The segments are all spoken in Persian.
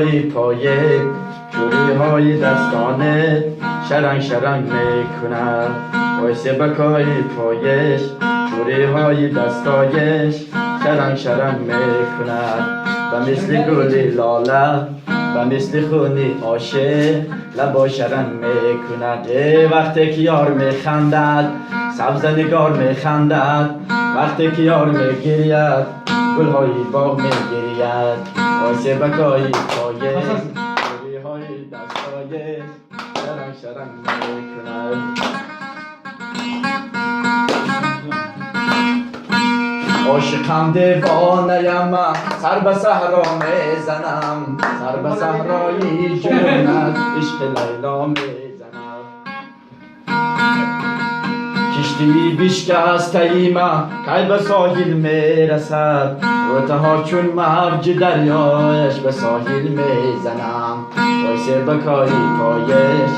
های پایه جوری های دستانه شرنگ شرنگ میکند وایسه بکای پایش جوری های دستایش شرنگ شرنگ میکند و مثل گلی لاله و مثل خونی عاشق لبا شرنگ میکند وقتی که یار میخندد سبز نگار میخندد وقتی که یار میگرید گلهای باغ میگرید وایسه بکای پایش جوری های دستایش شرنگ شرنگ میکند عاشقم دیوانه‌ام من سر به صحرا میزنم سر به صحرای جنت عشق لیلا میزنم کشتی بشکسته من کی به ساحل میرسد روتها چون موج دریایش به ساحل میزنم وایسه بکای پایش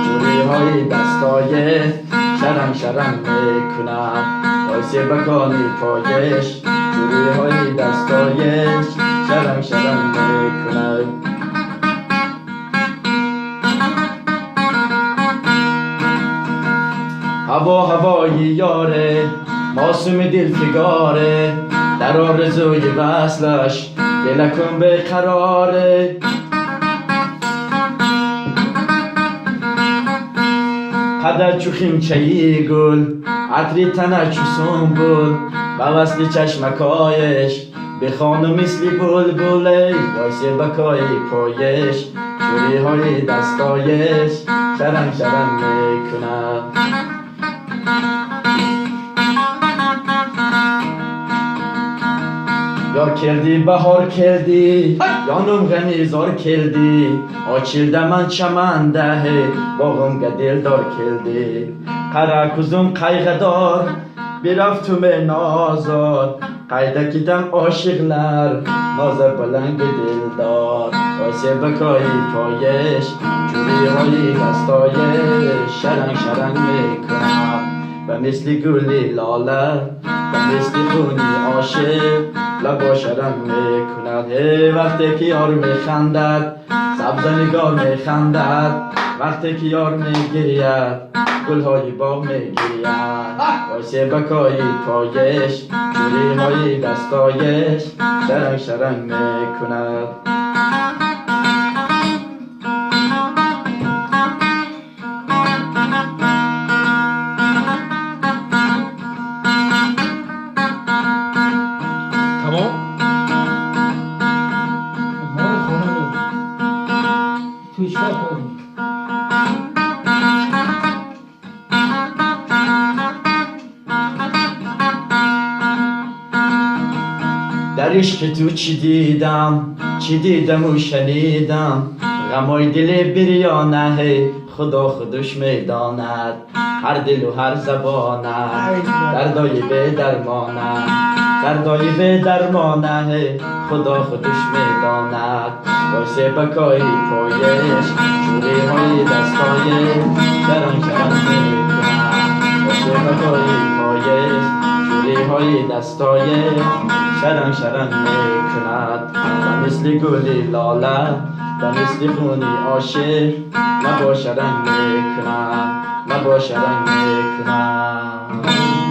جوری های دستایش شرنگ شرنگ میکنم وایسه بکای پایش جوری های دستایش شرنگ شرنگ میکنم هوای یاره معصوم دلفگاره در آرزوی وصلش دلکم به قراره قدر چو خیمچه‌ی گل عطری تنش چو سنبل و وصل چشمکایش بخوانم مثل بلبله وایسه بکای پایش جوری های دستایش شرنگ شرنگ میکنم یار کردی بهار کردی یانم غمی زار کردی آچیلده من چمن دهه باغم گدل دار کردی قره کزم قیغه دار برفتم نازار قیده کدم عاشقلر ناز بلنگ دلدار وایسه بکای پایش جوری های دستایش شرنگ شرنگ میکنم و مثل گلی لاله و مثل خونی عاشق لبا شرنگ میکند وقتی که یار میخندد سبز نگار میخندد وقتی که یار میگرید گلهای باغ میگرید وایسه بکای پایش جوری های دستایش شرنگ شرنگ میکند در عشق تو چی دیدم و شنیدم غمای دل بریانه خدا خودش میداند هر دل و هر زبانه دردای به درمانه دردای به درمانه خدا خودش میداند وایسه بکای پایش جوری های دستایش شرنگ شرنگ میکنم وایسه بکای پایش جوری های دستایش شرنگ شرنگ میکند و مثل گلی لاله و مثل خونی عاشق لبا شرنگ میکند لبا شرنگ میکند